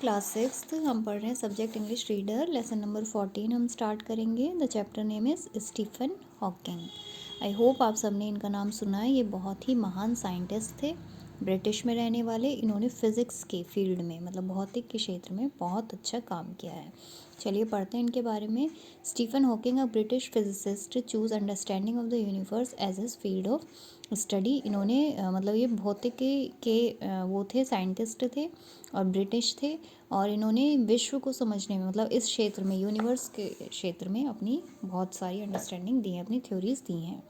Class 6 हम पढ़ रहे हैं subject English reader lesson number 14 हम स्टार्ट करेंगे। The chapter name is Stephen Hawking. I hope आप सबने इनका नाम सुना है। ये बहुत ही महान साइंटिस्ट थे, ब्रिटिश में रहने वाले। इन्होंने फिज़िक्स के फील्ड में मतलब भौतिक के क्षेत्र में बहुत अच्छा काम किया है। चलिए पढ़ते हैं इनके बारे में। Stephen Hawking a British physicist whose understanding of the universe as his field of study. इन्होंने मतलब ये भौतिक के वो थे, साइंटिस्ट थे और ब्रिटिश थे, और इन्होंने विश्व को समझने में मतलब इस क्षेत्र में, यूनिवर्स के क्षेत्र में अपनी बहुत सारी अंडरस्टैंडिंग दी है, अपनी थ्योरीज दी हैं।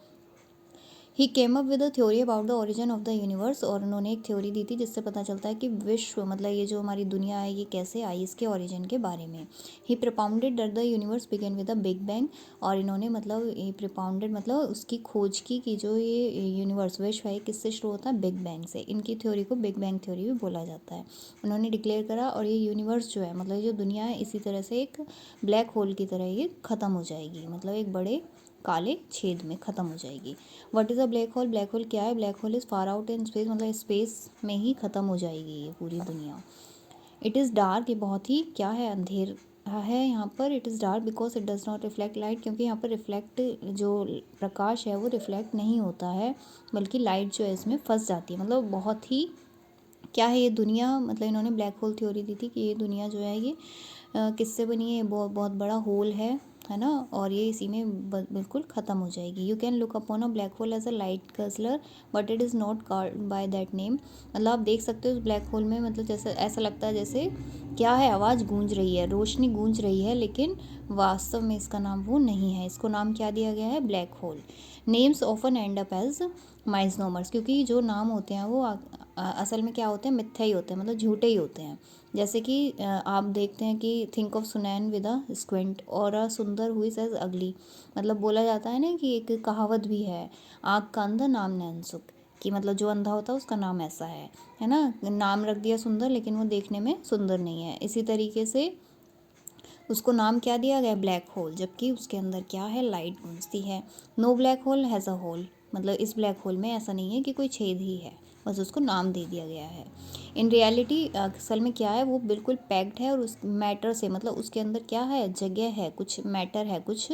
He came up with a theory about the origin of the universe, और उन्होंने एक थ्योरी दी थी जिससे पता चलता है कि विश्व मतलब ये जो हमारी दुनिया है ये कैसे आई, इसके ओरिजिन के बारे में। He propounded that the universe began with a big bang, और इन्होंने मतलब ये प्रोपाउंडेड मतलब उसकी खोज की कि जो ये यूनिवर्स विश्व है किससे शुरू होता है, बिग बैंग से। इनकी थ्योरी को बिग बैंग थ्योरी भी बोला जाता है। उन्होंने डिक्लेयर करा और ये यूनिवर्स जो है मतलब जो दुनिया है इसी तरह से एक ब्लैक होल की तरह ये ख़त्म हो जाएगी, मतलब एक बड़े काले छेद में ख़त्म हो जाएगी। What is a black whole? Black hole क्या है? Black whole is far out in space, मतलब स्पेस में ही ख़त्म हो जाएगी ये पूरी दुनिया। इट इज़ डार्क, ये बहुत ही क्या है, अंधेर है यहाँ पर। It is dark because it does not reflect light, क्योंकि यहाँ पर रिफ्लेक्ट जो प्रकाश है वो रिफ्लेक्ट नहीं होता है, बल्कि लाइट जो है इसमें फंस जाती है। मतलब बहुत ही क्या है ये दुनिया, मतलब इन्होंने ब्लैक होल थ्योरी दी थी कि ये दुनिया जो है ये किससे बनी है, बहुत बहुत बड़ा होल है ना, और ये इसी में बिल्कुल ख़त्म हो जाएगी। You can look upon a black hole as a light guzzler but it is not called by that name. मतलब आप देख सकते हो उस ब्लैक होल में, मतलब जैसे ऐसा लगता है जैसे क्या है, आवाज़ गूंज रही है, रोशनी गूंज रही है, लेकिन वास्तव में इसका नाम वो नहीं है। इसको नाम क्या दिया गया है? Black hole. Names often end up as misnomers, क्योंकि जो नाम होते हैं वो असल में क्या होते हैं, मिथ्या ही होते हैं, मतलब झूठे ही होते हैं। जैसे कि आप देखते हैं कि थिंक ऑफ सुनैन with a squint or a सुंदर हुई सेज अगली, मतलब बोला जाता है ना कि एक कहावत भी है, आँख का अंधा नाम नैनसुख, कि मतलब जो अंधा होता है उसका नाम ऐसा है ना, नाम रख दिया सुंदर लेकिन वो देखने में सुंदर नहीं है। इसी तरीके से उसको नाम क्या दिया गया? ब्लैक होल, जबकि उसके अंदर क्या है, लाइट गूंजती है। No black hole has a hole, मतलब इस ब्लैक होल में ऐसा नहीं है कि कोई छेद ही है, बस उसको नाम दे दिया गया है। इन रियलिटी असल में क्या है, वो बिल्कुल पैक्ड है और उस मैटर से, मतलब उसके अंदर क्या है, जगह है, कुछ मैटर है, कुछ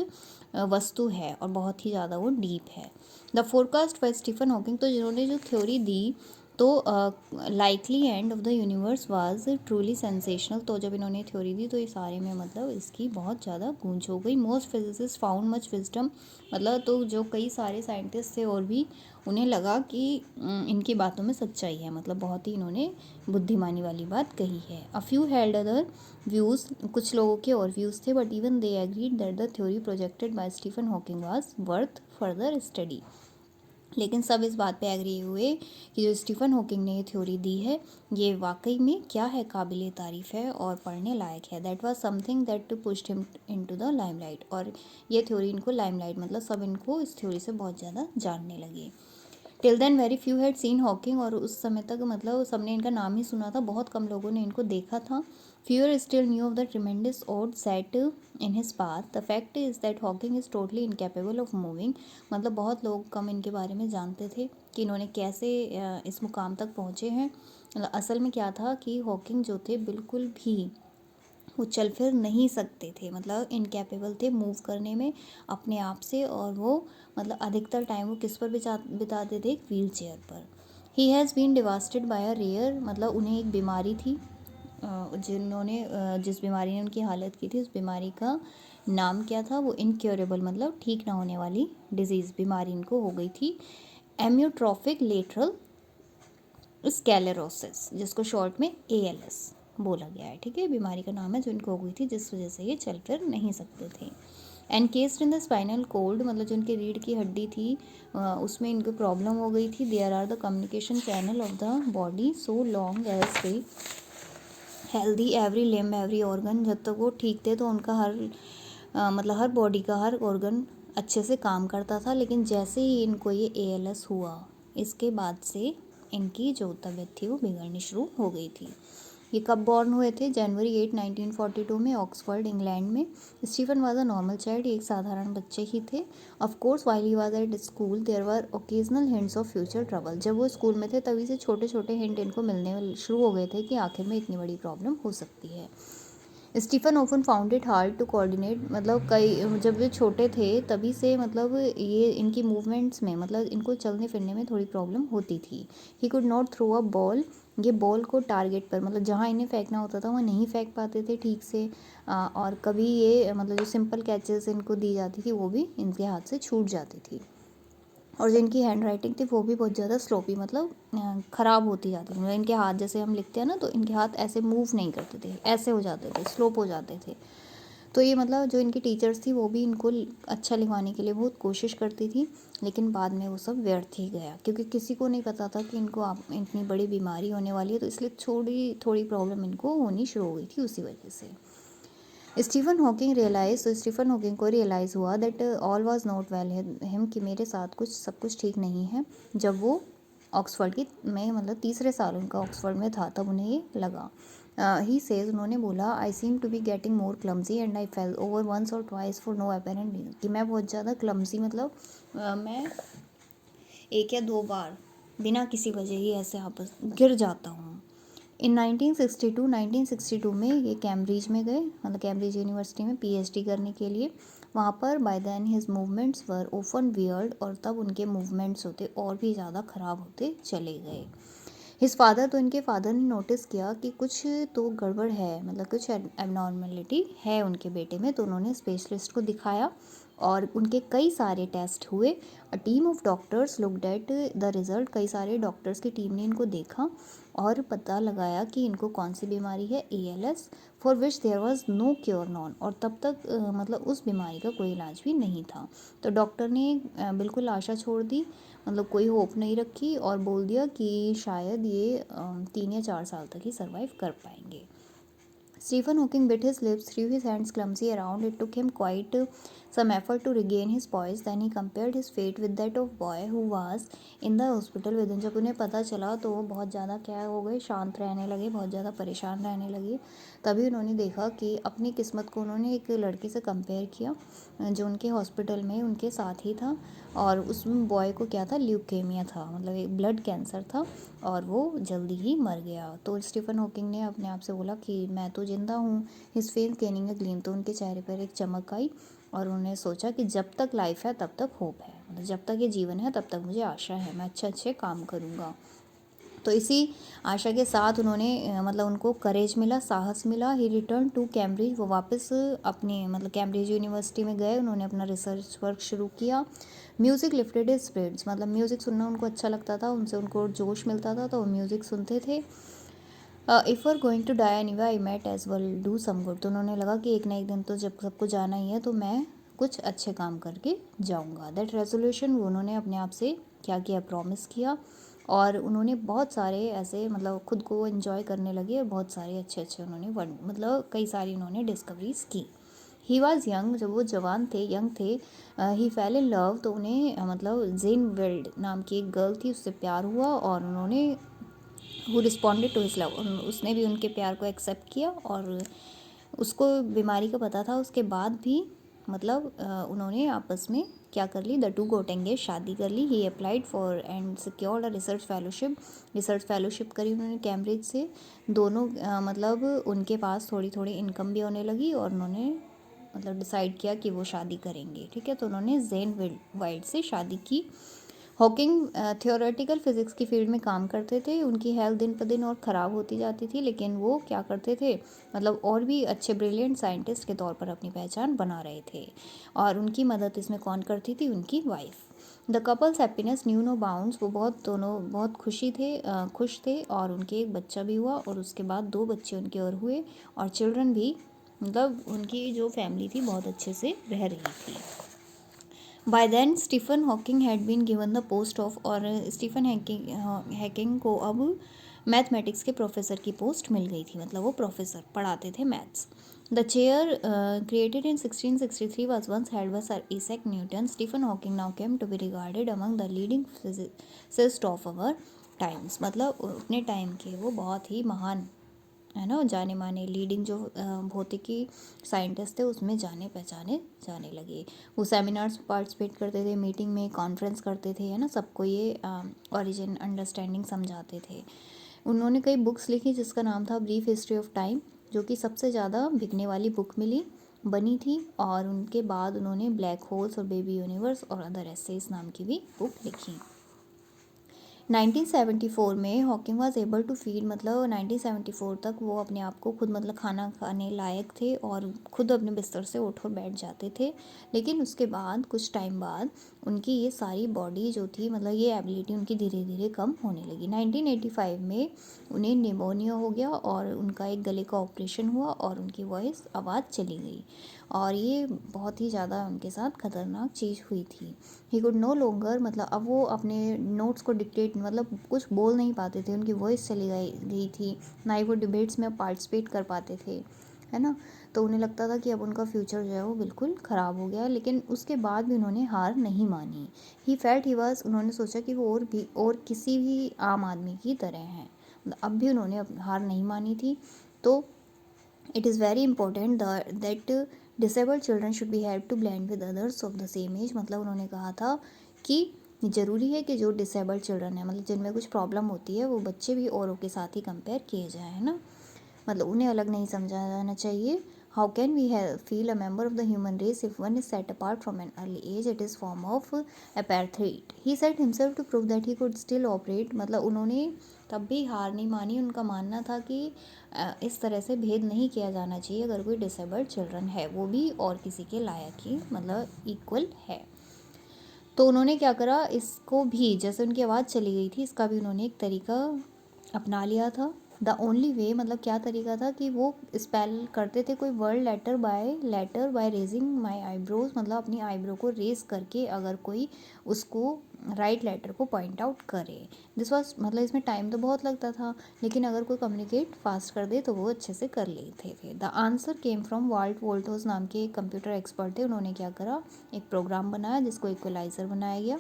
वस्तु है, और बहुत ही ज़्यादा वो डीप है। The forecast by Stephen Hawking, तो जिन्होंने जो थ्योरी दी तो likely end of the universe was truly sensational, तो जब इन्होंने थ्योरी दी तो ये सारे में मतलब इसकी बहुत ज़्यादा गूंज हो गई। Most physicist found much wisdom, मतलब तो जो कई सारे साइंटिस्ट थे और भी उन्हें लगा कि इनकी बातों में सच्चाई है, मतलब बहुत ही इन्होंने बुद्धिमानी वाली बात कही है। A few held other views, कुछ लोगों के और व्यूज़ थे, but even they agreed that the theory projected by Stephen Hawking was worth further study. लेकिन सब इस बात पे एग्री हुए कि जो स्टीफन हॉकिंग ने ये थ्योरी दी है ये वाकई में क्या है, काबिल तारीफ़ है और पढ़ने लायक है। That was something that pushed him into the limelight, और ये थ्योरी इनको लाइमलाइट मतलब सब इनको इस थ्योरी से बहुत ज़्यादा जानने लगे। Till then very few had seen Hawking, और उस समय तक मतलब सबने इनका नाम ही सुना था, बहुत कम लोगों ने इनको देखा था। Fewer still new of the tremendous odds set in his path. The fact is that Hawking is totally incapable of moving, मतलब बहुत लोग कम इनके बारे में जानते थे कि इन्होंने कैसे इस मुकाम तक पहुँचे हैं। मतलब असल में क्या था कि हॉकिंग जो थे बिल्कुल भी वो चल फिर नहीं सकते थे, मतलब इनकेपेबल थे मूव करने में अपने आप से, और वो मतलब अधिकतर टाइम वो किस पर बिताते थे? एक व्हील चेयर पर। He has been devastated by a rare, मतलब उन्हें एक बीमारी थी, जिन्होंने जिस बीमारी ने उनकी हालत की थी उस बीमारी का नाम क्या था? वो इनक्योरेबल, मतलब ठीक ना होने वाली डिजीज़ बीमारी इनको हो गई थी, एम्योट्रोफिक लेटरल स्क्लेरोसिस, जिसको शॉर्ट में ALS बोला गया है। ठीक है, बीमारी का नाम है जो इनको हो गई थी, जिस वजह से ये चल फिर नहीं सकते थे। Encased in the spinal cold, मतलब जो इनकी रीढ़ की हड्डी थी उसमें इनको प्रॉब्लम हो गई थी। There are the communication channel of the body so long as they healthy every limb every organ, जब तक वो ठीक थे तो उनका मतलब हर बॉडी का हर ऑर्गन अच्छे से काम करता था। लेकिन जैसे ही इनको ये ALS हुआ इसके बाद से इनकी जो तबीयत थी वो बिगड़नी शुरू हो गई थी। ये कब बॉर्न हुए थे? जनवरी 8 1942 में ऑक्सफोर्ड इंग्लैंड में। Stephen was a normal child, एक साधारण बच्चे ही थे। Of course while he was at school there were occasional hints of future trouble. जब वो स्कूल में थे तभी से छोटे छोटे हिंट इनको मिलने शुरू हो गए थे कि आखिर में इतनी बड़ी प्रॉब्लम हो सकती है। Stephen often found it hard to coordinate, मतलब कई जब वे छोटे थे तभी से मतलब ये इनकी मूवमेंट्स में मतलब इनको चलने फिरने में थोड़ी प्रॉब्लम होती थी। He could not throw a ball, ये बॉल को टारगेट पर मतलब जहाँ इन्हें फेंकना होता था वहाँ नहीं फेंक पाते थे ठीक से। और कभी ये मतलब जो सिंपल कैचेस इनको दी जाती थी वो भी इनके हाथ से छूट जाती थी। और जो इनकी हैंड राइटिंग थी वो भी बहुत ज़्यादा स्लोपी, मतलब ख़राब होती जाती थी। मतलब इनके हाथ जैसे हम लिखते हैं ना तो इनके हाथ ऐसे मूव नहीं करते थे, ऐसे हो जाते थे, स्लोप हो जाते थे। तो ये मतलब जो इनकी टीचर्स थी वो भी इनको अच्छा लिखवाने के लिए बहुत कोशिश करती थी, लेकिन बाद में वो सब व्यर्थ ही गया क्योंकि किसी को नहीं पता था कि इनको आप इतनी बड़ी बीमारी होने वाली है। तो इसलिए थोड़ी थोड़ी प्रॉब्लम इनको होनी शुरू हो गई थी उसी वजह से। स्टीफन हॉकिंग रियलाइज, तो स्टीफन हॉकिंग को रियलाइज़ हुआ that all was not well him, कि मेरे साथ कुछ सब कुछ ठीक नहीं है। जब वो ऑक्सफोर्ड की में मतलब तीसरे साल उनका ऑक्सफोर्ड में था तब उन्हें ये लगा। ही सेज, उन्होंने बोला, I seem to be getting more clumsy and I fell over once or twice for no apparent reason, कि मैं बहुत ज़्यादा क्लमजी मतलब मैं एक या दो बार बिना किसी वजह ही ऐसे आपस गिर जाता हूँ। इन 1962 में ये कैम्ब्रिज में गए, मतलब कैम्ब्रिज यूनिवर्सिटी में पीएचडी करने के लिए। वहाँ पर बाय देन हिज मूवमेंट्स वर ओफन वियर्ड, और तब उनके मूवमेंट्स होते और भी ज़्यादा ख़राब होते चले गए। हिज फादर, तो इनके फादर ने नोटिस किया कि कुछ तो गड़बड़ है, मतलब कुछ एबनॉर्मलिटी है उनके बेटे में। तो उन्होंने स्पेशलिस्ट को दिखाया और उनके कई सारे टेस्ट हुए। A team of doctors looked at the result, कई सारे डॉक्टर्स की टीम ने इनको देखा और पता लगाया कि इनको कौन सी बीमारी है, ALS, for which there was no cure known, और तब तक मतलब उस बीमारी का कोई इलाज भी नहीं था। तो डॉक्टर ने बिल्कुल आशा छोड़ दी, मतलब कोई होप नहीं रखी और बोल दिया कि शायद ये 3 या 4 साल तक ही सर्वाइव कर पाएंगे। Stephen Hawking bit his lips, threw his hands clumsy around. It took him quite some effort to regain his poise. Then he compared his fate with that of boy who was in the hospital with him. जब उन्हें पता चला तो वो बहुत ज़्यादा क्या हो गए, शांत रहने लगे, बहुत ज़्यादा परेशान रहने लगे। तभी उन्होंने देखा कि अपनी किस्मत को उन्होंने एक लड़के से कंपेयर किया जो उनके हॉस्पिटल में उनके साथ ही था। और उस बॉय को क्या था, ल्यूकेमिया था, मतलब एक ब्लड कैंसर था और वो जल्दी ही मर गया। तो स्टीफन हॉकिंग ने अपने आप से बोला कि मैं तो जिंदा हूँ। His face gaining a gleam, तो उनके चेहरे पर एक चमक आई और उन्होंने सोचा कि जब तक लाइफ है तब तक होप है, मतलब जब तक ये जीवन है तब तक मुझे आशा है, मैं अच्छे अच्छे काम करूँगा। तो इसी आशा के साथ उन्होंने मतलब उनको करेज मिला, साहस मिला। ही रिटर्न टू कैम्ब्रिज, वो वापस अपने मतलब कैम्ब्रिज यूनिवर्सिटी में गए, उन्होंने अपना रिसर्च वर्क शुरू किया। म्यूज़िक लिफ्टेड हिज स्पिरिट्स, मतलब म्यूज़िक सुनना उनको अच्छा लगता था, उनसे उनको जोश मिलता था तो वो म्यूज़िक सुनते थे। If are going to die anyway I might as well do some good, तो उन्होंने लगा कि एक ना एक दिन तो जब सबको जाना ही है तो मैं कुछ अच्छे काम करके जाऊंगा। दैट रेजोल्यूशन, वो उन्होंने अपने आप से क्या किया, प्रॉमिस किया। और उन्होंने बहुत सारे ऐसे मतलब खुद को एंजॉय करने लगे और बहुत सारे अच्छे अच्छे उन्होंने मतलब कई सारी उन्होंने डिस्कवरीज की। ही वॉज यंग, जब वो जवान थे, यंग थे। ही फेल इन लव, तो उन्हें मतलब जेन वेल्ड नाम की एक गर्ल थी, उससे प्यार हुआ और उन्होंने वो रिस्पॉन्डेड टू हिज लव, उसने भी उनके प्यार को एक्सेप्ट किया। और उसको बीमारी का पता था, उसके बाद भी मतलब उन्होंने आपस में क्या कर ली, द टू गोट एंगेज, शादी कर ली। He applied for and secured a research fellowship करी उन्होंने कैम्ब्रिज से। दोनों मतलब उनके पास थोड़ी थोड़ी इनकम भी होने लगी और उन्होंने मतलब डिसाइड किया कि वो शादी करेंगे। ठीक है, तो उन्होंने जेन वाइल्ड से शादी की। हॉकिंग थियोरेटिकल फिजिक्स की फील्ड में काम करते थे। उनकी हेल्थ दिन पर दिन और ख़राब होती जाती थी, लेकिन वो क्या करते थे, मतलब और भी अच्छे ब्रिलियंट साइंटिस्ट के तौर पर अपनी पहचान बना रहे थे। और उनकी मदद इसमें कौन करती थी, उनकी wife. The couple's happiness knew no bounds, वो दोनों बहुत खुश थे और उनके एक बच्चा भी हुआ और उसके बाद 2 बच्चे उनके और हुए और चिल्ड्रन भी, मतलब उनकी जो फैमिली थी बहुत अच्छे से रह रही थी। By then Stephen Hawking had been given the post of, और स्टीफन हॉकिंग को अब मैथमेटिक्स के प्रोफेसर की पोस्ट मिल गई थी, मतलब वो प्रोफेसर पढ़ाते थे maths. The chair created in 1663 was once held by Sir Isaac Newton. Stephen Hawking now came to be regarded among the leading physicists of our times, मतलब अपने टाइम के वो बहुत ही महान है ना, जाने माने लीडिंग जो भौतिकी साइंटिस्ट थे उसमें जाने पहचाने जाने लगे। वो सेमिनार्स में पार्टिसिपेट करते थे, मीटिंग में कॉन्फ्रेंस करते थे, है ना, सबको ये ओरिजिन अंडरस्टैंडिंग समझाते थे। उन्होंने कई बुक्स लिखी जिसका नाम था ब्रीफ हिस्ट्री ऑफ टाइम, जो कि सबसे ज़्यादा बिकने वाली बुक बनी थी। और उनके बाद उन्होंने ब्लैक होल्स और बेबी यूनिवर्स और अदर एसेस नाम की भी बुक लिखी। 1974 में Hawking was able to feed, मतलब 1974 तक वो अपने आप को खुद मतलब खाना खाने लायक थे और खुद अपने बिस्तर से उठ और बैठ जाते थे। लेकिन उसके बाद कुछ टाइम बाद उनकी ये सारी बॉडी जो थी, मतलब ये एबिलिटी उनकी धीरे धीरे कम होने लगी। 1985 में उन्हें निमोनिया हो गया और उनका एक गले का ऑपरेशन हुआ और उनकी वॉइस आवाज़ चली गई और ये बहुत ही ज़्यादा उनके साथ खतरनाक चीज़ हुई थी। ही कुड नो लॉन्गर, मतलब अब वो अपने नोट्स को डिक्टेट मतलब कुछ बोल नहीं पाते थे, उनकी वॉइस चली गई थी, ना ही वो डिबेट्स में पार्टिसिपेट कर पाते थे, है ना। तो उन्हें लगता था कि अब उनका फ्यूचर जो है वो बिल्कुल ख़राब हो गया। लेकिन उसके बाद भी उन्होंने हार नहीं मानी। ही फेल्ट ही वाज, उन्होंने सोचा कि वो और किसी भी आम आदमी की तरह हैं, अब भी उन्होंने हार नहीं मानी थी। तो it is very important that disabled children should be help to blend with others of the same age, मतलब उन्होंने कहा था कि ज़रूरी है कि जो डिसेबल्ड चिल्ड्रन है, मतलब जिनमें कुछ प्रॉब्लम होती है, वो बच्चे भी औरों के साथ ही कंपेयर किए जाए, है ना, मतलब उन्हें अलग नहीं समझा जाना चाहिए। How can we feel a member of the human race if one is set apart from an early age, it is form of apartheid. He set himself to prove that he could still operate, मतलब उन्होंने तब भी हार नहीं मानी। उनका मानना था कि इस तरह से भेद नहीं किया जाना चाहिए, अगर कोई डिसेबल्ड चिल्ड्रन है वो भी और किसी के लायक ही मतलब इक्वल है। तो उन्होंने क्या करा, इसको भी जैसे उनकी आवाज़ चली गई थी, इसका भी उन्होंने एक तरीका अपना लिया था। द ओनली वे, मतलब क्या तरीका था कि वो स्पेल करते थे कोई word letter by raising my eyebrows, मतलब अपनी आईब्रो को रेज करके अगर कोई उसको राइट लेटर को पॉइंट आउट करे। दिस वॉज, मतलब इसमें टाइम तो बहुत लगता था, लेकिन अगर कोई कम्युनिकेट फास्ट कर दे तो वो अच्छे से कर लेते थे। The answer came from Walt Woltosz नाम के एक कंप्यूटर एक्सपर्ट थे। उन्होंने क्या करा, एक प्रोग्राम बनाया जिसको इक्वलाइज़र बनाया गया।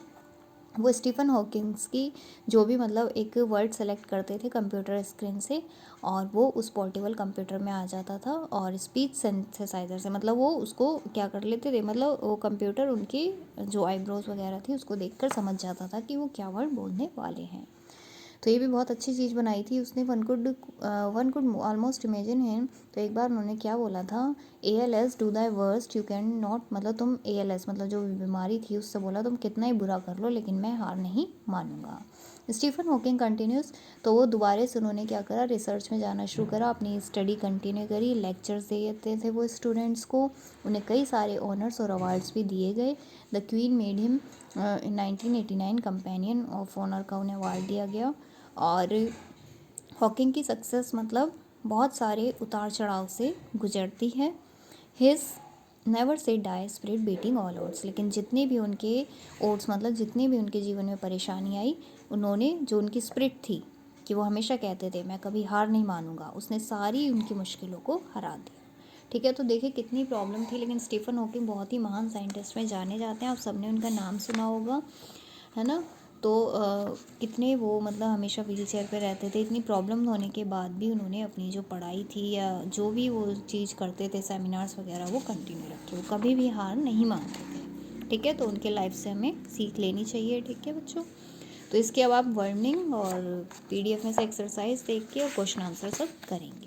वो स्टीफन हॉकिंग्स की जो भी मतलब एक वर्ड सेलेक्ट करते थे कंप्यूटर स्क्रीन से और वो उस पोर्टेबल कंप्यूटर में आ जाता था और स्पीच सिंथेसाइजर से मतलब वो उसको क्या कर लेते थे, मतलब वो कंप्यूटर उनकी जो आईब्रोज वगैरह थी उसको देखकर समझ जाता था कि वो क्या वर्ड बोलने वाले हैं। तो ये भी बहुत अच्छी चीज़ बनाई थी उसने। One could almost imagine him. तो एक बार उन्होंने क्या बोला था, ALS do thy worst you can not, मतलब तुम ALS मतलब जो बीमारी थी उससे बोला तुम कितना ही बुरा कर लो लेकिन मैं हार नहीं मानूंगा। स्टीफन हॉकिंग कंटिन्यूस, तो वो दोबारा से उन्होंने क्या करा, रिसर्च में जाना शुरू करा, अपनी स्टडी कंटिन्यू करी, लेक्चर्स देते थे वो स्टूडेंट्स को, उन्हें कई सारे ऑनर्स और अवार्ड्स भी दिए गए। The queen made him in 1989 companion of honour का उन्हें अवार्ड दिया गया। और हॉकिंग की सक्सेस मतलब बहुत सारे उतार चढ़ाव से गुजरती है। His never say die spirit beating all odds, लेकिन जितने भी उनके ओट्स मतलब जितने भी उनके जीवन में परेशानी आई, उन्होंने जो उनकी स्पिरिट थी कि वो हमेशा कहते थे मैं कभी हार नहीं मानूंगा, उसने सारी उनकी मुश्किलों को हरा दिया। ठीक है, तो देखिए कितनी प्रॉब्लम थी, लेकिन स्टीफन हॉकिंग बहुत ही महान साइंटिस्ट में जाने जाते हैं, आप सबने उनका नाम सुना होगा, है ना। तो कितने वो मतलब हमेशा व्हील चेयर पर रहते थे, इतनी प्रॉब्लम होने के बाद भी उन्होंने अपनी जो पढ़ाई थी या जो भी वो चीज़ करते थे सेमिनार्स वगैरह वो कंटिन्यू रखे, वो कभी भी हार नहीं मानते थे। ठीक है, तो उनके लाइफ से हमें सीख लेनी चाहिए। ठीक है बच्चों, तो इसके अब आप वर्निंग और PDF में से एक्सरसाइज देख के और क्वेश्चन आंसर सब करेंगे।